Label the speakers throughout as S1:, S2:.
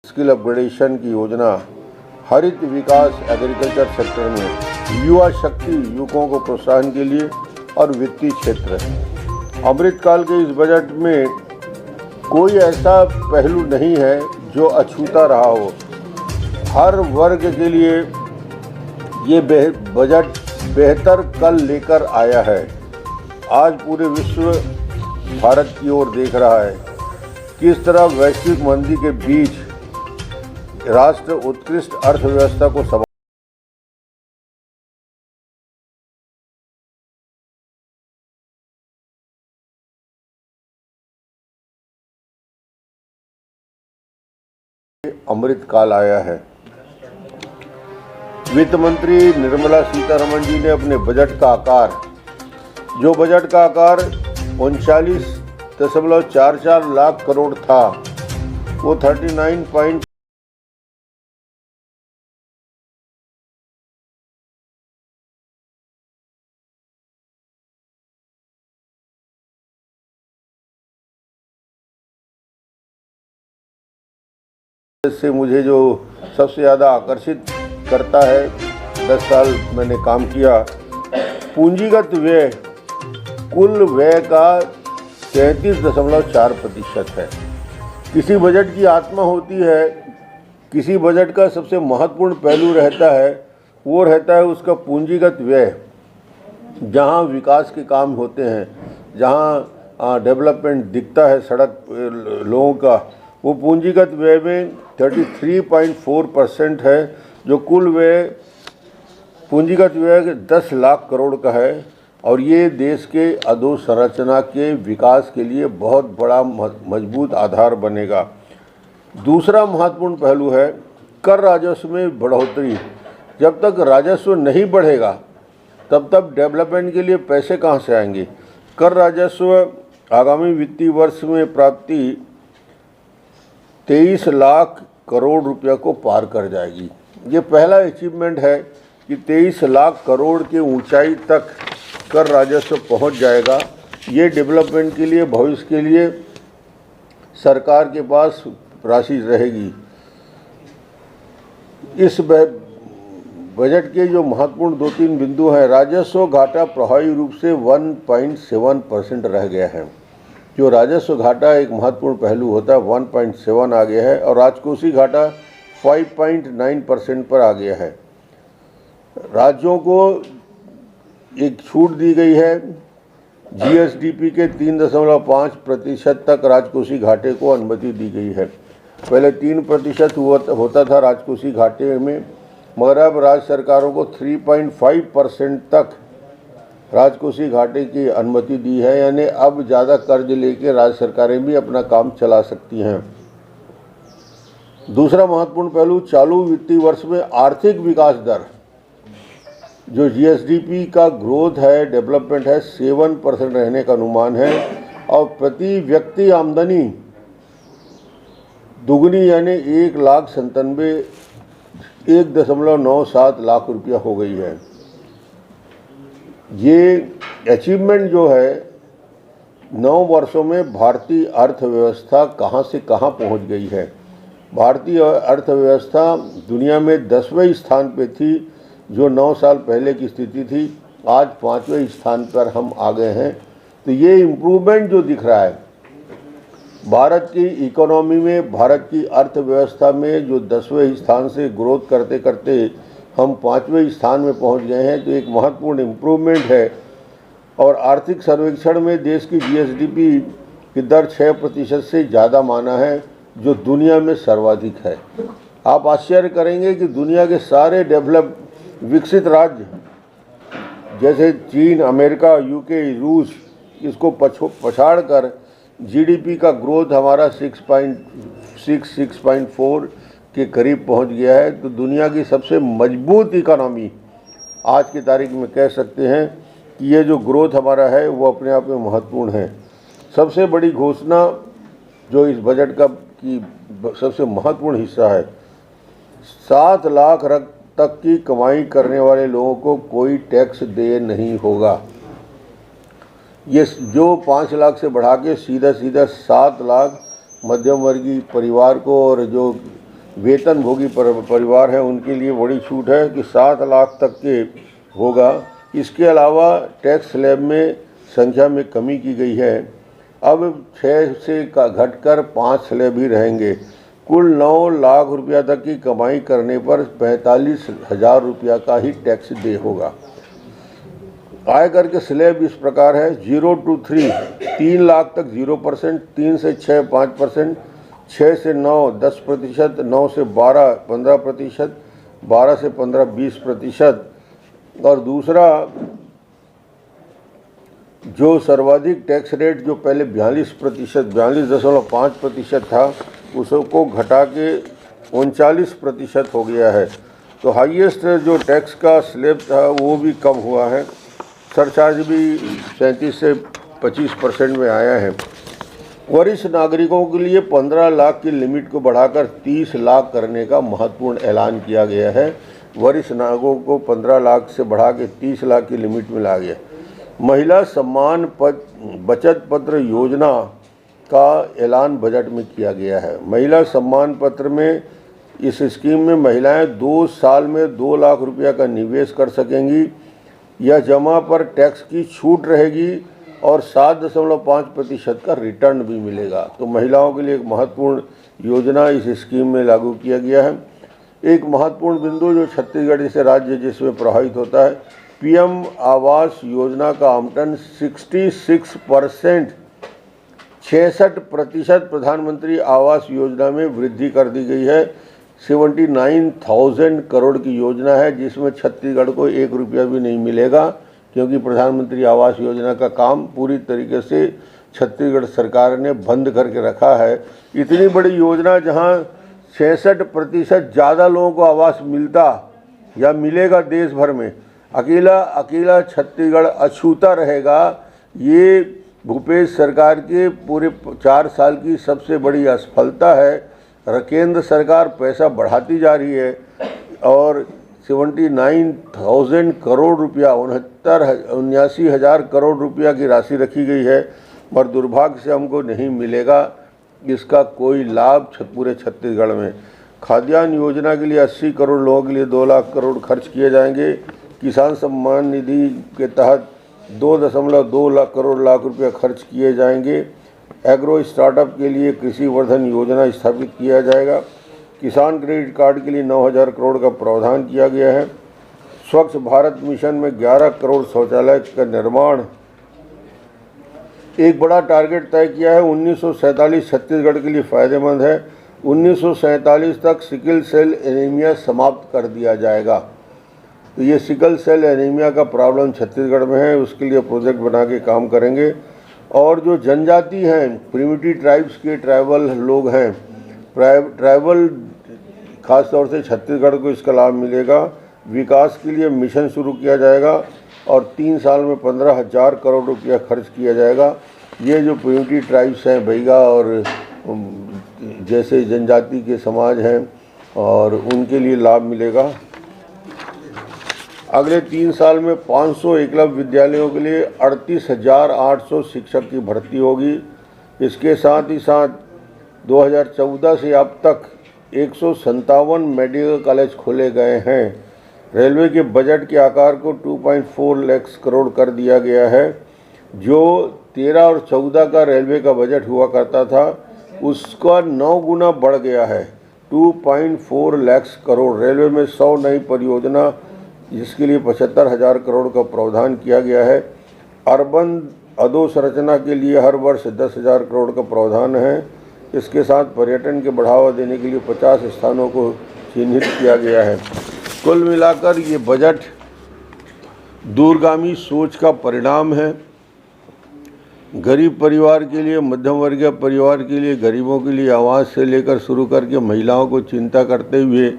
S1: Skill upgradation की योजना, हरित विकास एग्रीकल्चर सेक्टर में युवा शक्ति, युवकों को प्रोत्साहन के लिए और वित्तीय क्षेत्र। अमृतकाल के इस बजट में कोई ऐसा पहलू नहीं है जो अछूता रहा हो। हर वर्ग के लिए ये बजट बेहतर कल लेकर आया है। आज पूरे विश्व भारत की ओर देख रहा है। किस तरह वैश्विक मंदी के बीच राष्ट्र उत्कृष्ट अर्थव्यवस्था को संभाल अमृतकाल आया है। वित्त मंत्री निर्मला सीतारमण जी ने अपने बजट का आकार, जो बजट का आकार 39.44 लाख करोड़ था, वो 39 से मुझे जो सबसे ज़्यादा आकर्षित करता है, 10 साल मैंने काम किया, पूंजीगत व्यय कुल व्यय का 33.4% है। किसी बजट की आत्मा होती है, किसी बजट का सबसे महत्वपूर्ण पहलू रहता है, वो रहता है उसका पूंजीगत व्यय। जहाँ विकास के काम होते हैं, जहाँ डेवलपमेंट दिखता है सड़क लोगों का, वो पूंजीगत व्यय में 33.4% है, जो कुल व्यय पूंजीगत व्यय 10 लाख करोड़ का है। और ये देश के अधोसंरचना के विकास के लिए बहुत बड़ा मजबूत आधार बनेगा। दूसरा महत्वपूर्ण पहलू है कर राजस्व में बढ़ोतरी। जब तक राजस्व नहीं बढ़ेगा तब तक डेवलपमेंट के लिए पैसे कहाँ से आएंगे। कर राजस्व आगामी वित्तीय वर्ष में प्राप्ति 23 लाख करोड़ रुपया को पार कर जाएगी। ये पहला अचीवमेंट है कि 23 लाख करोड़ की ऊंचाई तक कर राजस्व पहुंच जाएगा। ये डेवलपमेंट के लिए, भविष्य के लिए सरकार के पास राशि रहेगी। इस बजट के जो महत्वपूर्ण 2-3 बिंदु हैं, राजस्व घाटा प्रभावी रूप से 1.7% रह गया है। जो राजस्व घाटा एक महत्वपूर्ण पहलू होता है, 1.7 आ गया है, और राजकोषीय घाटा 5.9% पर आ गया है। राज्यों को एक छूट दी गई है। जीएसडीपी के 3.5% तक राजकोषीय घाटे को अनुमति दी गई है। पहले 3% होता था राजकोषीय घाटे में, मगर अब राज्य सरकारों को 3.5% तक राजकोषीय घाटे की अनुमति दी है। यानी अब ज़्यादा कर्ज लेके राज्य सरकारें भी अपना काम चला सकती हैं। दूसरा महत्वपूर्ण पहलू, चालू वित्तीय वर्ष में आर्थिक विकास दर, जो जीएसडीपी का ग्रोथ है, डेवलपमेंट है, 7% रहने का अनुमान है। और प्रति व्यक्ति आमदनी दुगनी यानी 1,97 लाख रुपया हो गई है। ये अचीवमेंट जो है, 9 वर्षों में भारतीय अर्थव्यवस्था कहाँ से कहाँ पहुँच गई है। भारतीय अर्थव्यवस्था दुनिया में 10वें स्थान पे थी, जो 9 साल पहले की स्थिति थी। आज 5वें स्थान पर हम आ गए हैं। तो ये इम्प्रूवमेंट जो दिख रहा है भारत की इकोनॉमी में, भारत की अर्थव्यवस्था में, जो 10वें स्थान से ग्रोथ करते करते हम 5वें स्थान में पहुंच गए हैं, तो एक महत्वपूर्ण इम्प्रूवमेंट है। और आर्थिक सर्वेक्षण में देश की जीएसडीपी की दर 6% से ज़्यादा माना है, जो दुनिया में सर्वाधिक है। आप आश्चर्य करेंगे कि दुनिया के सारे विकसित राज्य जैसे चीन, अमेरिका, यूके, रूस, इसको पछाड़ कर जीडीपी का ग्रोथ हमारा 6.4 के करीब पहुंच गया है। तो दुनिया की सबसे मजबूत इकोनॉमी आज की तारीख में कह सकते हैं कि ये जो ग्रोथ हमारा है वो अपने आप में महत्वपूर्ण है। सबसे बड़ी घोषणा जो इस बजट का की सबसे महत्वपूर्ण हिस्सा है, 7 लाख तक की कमाई करने वाले लोगों को कोई टैक्स देय नहीं होगा। ये जो 5 लाख से बढ़ा के सीधा 7 लाख मध्यम वर्गीय परिवार को और जो वेतनभोगी परिवार हैं उनके लिए बड़ी छूट है कि 7 लाख तक के होगा। इसके अलावा टैक्स स्लैब में संख्या में कमी की गई है, अब 6 से घटकर 5 स्लैब ही रहेंगे। कुल 9 लाख रुपया तक की कमाई करने पर 45,000 रुपया का ही टैक्स दे होगा। आयकर के स्लैब इस प्रकार है: 0 to 3 3 लाख तक 0%, 3 से 6 5%, 6 से 9 10%, 9 से 12 15%, 12 से 15 20%। और दूसरा जो सर्वाधिक टैक्स रेट जो पहले 42.5% था उसको घटा के 39% हो गया है। तो हाईएस्ट जो टैक्स का स्लैब था वो भी कम हुआ है, सरचार्ज भी 37 से 25% में आया है। वरिष्ठ नागरिकों के लिए 15 लाख की लिमिट को बढ़ाकर 30 लाख करने का महत्वपूर्ण ऐलान किया गया है। वरिष्ठ नागरिकों को 15 लाख से बढ़ा के 30 लाख की लिमिट में ला गया। महिला सम्मान बचत पत्र योजना का ऐलान बजट में किया गया है। महिला सम्मान पत्र में इस स्कीम में महिलाएं 2 साल में 2 लाख रुपया का निवेश कर सकेंगी। यह जमा पर टैक्स की छूट रहेगी और 7.5% का रिटर्न भी मिलेगा। तो महिलाओं के लिए एक महत्वपूर्ण योजना इस स्कीम में लागू किया गया है। एक महत्वपूर्ण बिंदु जो छत्तीसगढ़ जैसे राज्य जिसमें प्रभावित होता है, पीएम आवास योजना का आवंटन 66% प्रधानमंत्री आवास योजना में वृद्धि कर दी गई है। 79,000 करोड़ की योजना है जिसमें छत्तीसगढ़ को 1 रुपया भी नहीं मिलेगा, क्योंकि प्रधानमंत्री आवास योजना का काम पूरी तरीके से छत्तीसगढ़ सरकार ने बंद करके रखा है। इतनी बड़ी योजना जहां 66% ज़्यादा लोगों को आवास मिलता या मिलेगा देश भर में, अकेला छत्तीसगढ़ अछूता रहेगा। ये भूपेश सरकार के पूरे 4 साल की सबसे बड़ी असफलता है। केंद्र सरकार पैसा बढ़ाती जा रही है और 79,000 करोड़ रुपया 79,000 करोड़ रुपया की राशि रखी गई है और दुर्भाग्य से हमको नहीं मिलेगा इसका कोई लाभ पूरे छत्तीसगढ़ में। खाद्यान्न योजना के लिए 80 करोड़ लोगों के लिए 2 लाख करोड़ खर्च किए जाएंगे। किसान सम्मान निधि के तहत 2.2 लाख रुपया खर्च किए जाएंगे। एग्रो स्टार्टअप के लिए कृषि वर्धन योजना स्थापित किया जाएगा। किसान क्रेडिट कार्ड के लिए 9,000 करोड़ का प्रावधान किया गया है। स्वच्छ भारत मिशन में 11 करोड़ शौचालय का निर्माण एक बड़ा टारगेट तय किया है। 1947 छत्तीसगढ़ के लिए फ़ायदेमंद है। 1947 तक सिकल सेल एनीमिया समाप्त कर दिया जाएगा। तो ये सिकल सेल एनीमिया का प्रॉब्लम छत्तीसगढ़ में है, उसके लिए प्रोजेक्ट बना के काम करेंगे। और जो जनजाति हैं, प्रिमिटिव ट्राइब्स के ट्राइबल लोग हैं, ट्राइबल खास तौर से छत्तीसगढ़ को इसका लाभ मिलेगा। विकास के लिए मिशन शुरू किया जाएगा और 3 साल में 15,000 करोड़ रुपया खर्च किया जाएगा। ये जो प्रिमिटिव ट्राइब्स हैं, बैगा और जैसे जनजाति के समाज हैं और उनके लिए लाभ मिलेगा। अगले 3 साल में 500 एकलव्य विद्यालयों के लिए 38,800 शिक्षक की भर्ती होगी। इसके साथ ही साथ 2014 से अब तक 157 मेडिकल कॉलेज खोले गए हैं। रेलवे के बजट के आकार को 2.4 लाख करोड़ कर दिया गया है। जो 13 और 14 का रेलवे का बजट हुआ करता था उसका 9 गुना बढ़ गया है, 2.4 लाख करोड़। रेलवे में 100 नई परियोजना जिसके लिए 75,000 करोड़ का प्रावधान किया गया है। अर्बन अधोसंरचना के लिए हर वर्ष 10,000 करोड़ का प्रावधान है। इसके साथ पर्यटन के बढ़ावा देने के लिए 50 स्थानों को चिन्हित किया गया है। कुल मिलाकर ये बजट दूरगामी सोच का परिणाम है। गरीब परिवार के लिए, मध्यम वर्गीय परिवार के लिए, गरीबों के लिए आवास से लेकर शुरू करके महिलाओं को चिंता करते हुए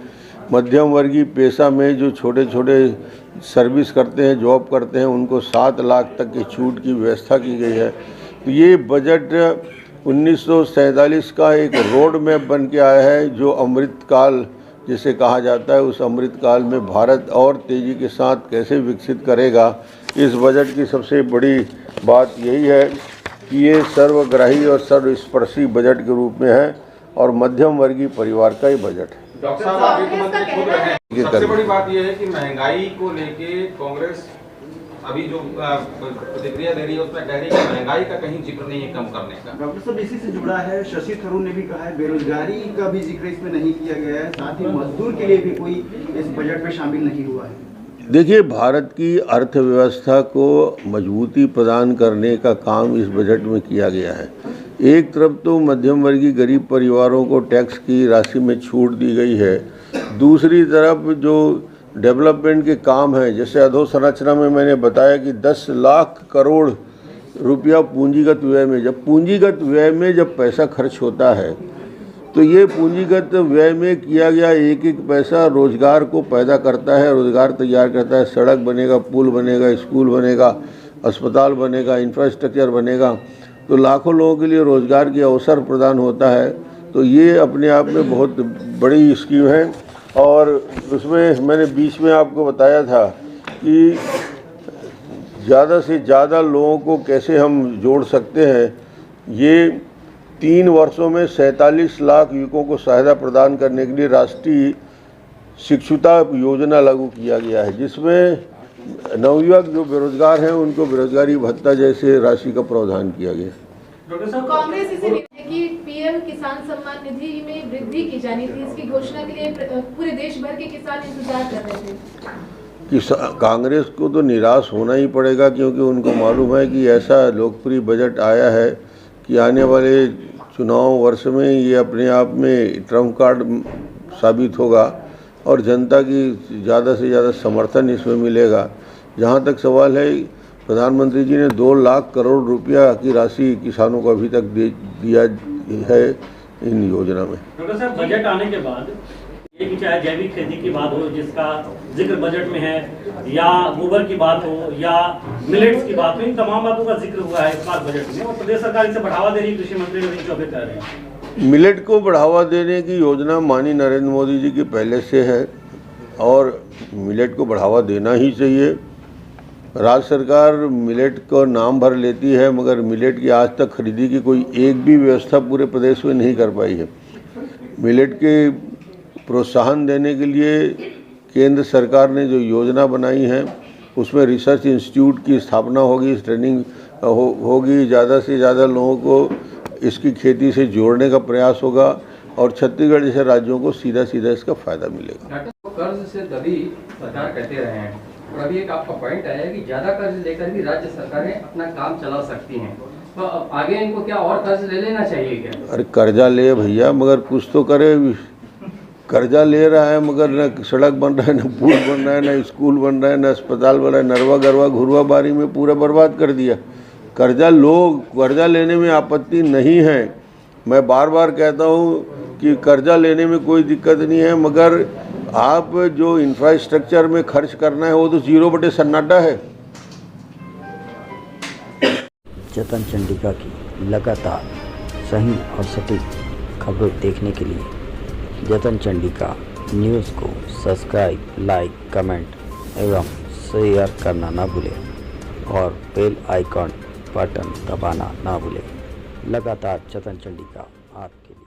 S1: मध्यम वर्गीय पेशा में जो छोटे छोटे सर्विस करते हैं, जॉब करते हैं, उनको 7 लाख तक की छूट की व्यवस्था की गई है। तो ये बजट 1947 का एक रोड मैप बन के आया है जो अमृतकाल जिसे कहा जाता है, उस अमृतकाल में भारत और तेज़ी के साथ कैसे विकसित करेगा। इस बजट की सबसे बड़ी बात यही है कि ये सर्वग्राही और सर्वस्पर्शी बजट के रूप में है और मध्यम वर्गीय परिवार का ही बजट है।
S2: डॉक्टर साहब आप वित्त मंत्री खुद रहे हैं,
S1: ये
S2: सबसे
S1: कर-
S2: बड़ी बात यह है कि महंगाई को लेके कांग्रेस अभी जो प्रतिक्रिया दे रही है उसमें कह रही है कि महंगाई का कहीं जिक्र नहीं है कम करने का।
S3: डॉक्टर साहब इसी से जुड़ा है, शशि थरूर ने भी कहा है बेरोजगारी का भी जिक्र इसमें नहीं किया गया है, साथ ही मजदूर के लिए भी कोई इस बजट में शामिल नहीं हुआ है।
S1: देखिए, भारत की अर्थव्यवस्था को मजबूती प्रदान करने का काम इस बजट में किया गया है। एक तरफ तो मध्यम वर्गीय गरीब परिवारों को टैक्स की राशि में छूट दी गई है, दूसरी तरफ जो डेवलपमेंट के काम हैं, जैसे अधोसंरचना में मैंने बताया कि 10 लाख करोड़ रुपया पूंजीगत व्यय में, जब पूंजीगत व्यय में जब पैसा खर्च होता है तो ये पूंजीगत व्यय में किया गया एक एक पैसा रोजगार को पैदा करता है, रोजगार तैयार करता है। सड़क बनेगा, पुल बनेगा, स्कूल बनेगा, अस्पताल बनेगा, इंफ्रास्ट्रक्चर बनेगा, तो लाखों लोगों के लिए रोजगार के अवसर प्रदान होता है। तो ये अपने आप में बहुत बड़ी स्कीम है। और उसमें मैंने बीच में आपको बताया था कि ज़्यादा से ज़्यादा लोगों को कैसे हम जोड़ सकते हैं। ये 3 वर्षों में 47 लाख युवकों को सहायता प्रदान करने के लिए राष्ट्रीय शिक्षुता योजना लागू किया गया है, जिसमें नवयुवक जो बेरोजगार हैं उनको बेरोजगारी भत्ता जैसे राशि का प्रावधान किया गया।
S4: डॉक्टर साहब, कांग्रेस इसी निर्णय की पीएम किसान सम्मान निधि में वृद्धि की जानी थी, इसकी घोषणा के लिए पूरे देश भर के किसान इंतजार कर रहे थे।
S1: कांग्रेस को तो निराश होना ही पड़ेगा, क्योंकि उनको मालूम है कि ऐसा लोकप्रिय बजट आया है कि आने वाले चुनाव वर्ष में ये अपने आप में ट्रम्प कार्ड साबित होगा और जनता की ज़्यादा से ज़्यादा समर्थन इसमें मिलेगा। जहाँ तक सवाल है, प्रधानमंत्री जी ने 2 लाख करोड़ रुपया की राशि किसानों को अभी तक दिया है इन योजना में।
S5: डॉक्टर साहब, बजट आने के बाद ये कि चाहे जैविक खेती की बात हो जिसका जिक्र बजट में है, या गोबर की बात हो, या मिलेट्स की बात हो, इन तमाम बातों का जिक्र हुआ है इस बार बजट में और प्रदेश सरकार इसे बढ़ावा दे रही है। कृषि मंत्री रविंद्र चौबे कह रहे हैं
S1: मिलेट को बढ़ावा देने की योजना माननीय नरेंद्र मोदी जी की पहले से है और मिलेट को बढ़ावा देना ही चाहिए। राज्य सरकार मिलेट को नाम भर लेती है, मगर मिलेट की आज तक खरीदी की कोई एक भी व्यवस्था पूरे प्रदेश में नहीं कर पाई है। मिलेट के प्रोत्साहन देने के लिए केंद्र सरकार ने जो योजना बनाई है उसमें रिसर्च इंस्टीट्यूट की स्थापना होगी, ट्रेनिंग होगी, ज़्यादा से ज़्यादा लोगों को इसकी खेती से जोड़ने का प्रयास होगा और छत्तीसगढ़ जैसे राज्यों को सीधा सीधा इसका फ़ायदा मिलेगा।
S6: कर्ज से दबी सरकार कहते रहे हैं और अभी एक आपका पॉइंट आया कि ज्यादा कर्ज लेकर भी राज्य सरकारें अपना काम चला सकती हैं, तो अब आगे इनको क्या और कर्ज ले लेना चाहिए क्या?
S1: अरे कर्जा ले भैया, मगर कुछ तो करे। कर्जा ले रहा है मगर न सड़क बन रहा है, न पुल बन रहा है, न स्कूल बन रहा है, न अस्पताल बन रहा है। नरवा गरवा घुरवा बारी में पूरा बर्बाद कर दिया। कर्जा लो, कर्जा लेने में आपत्ति नहीं है। मैं बार बार कहता हूँ कि कर्जा लेने में कोई दिक्कत नहीं है, मगर आप जो इंफ्रास्ट्रक्चर में खर्च करना है वो तो 0/सन्नाटा है।
S7: चेतन चंडिका की लगातार सही और सटीक खबरें देखने के लिए चेतन चंडिका न्यूज़ को सब्सक्राइब, लाइक, कमेंट एवं शेयर करना ना भूलें और बेल आइकॉन बटन दबाना ना भूलें। लगातार चेतन चंडिका आपके लिए।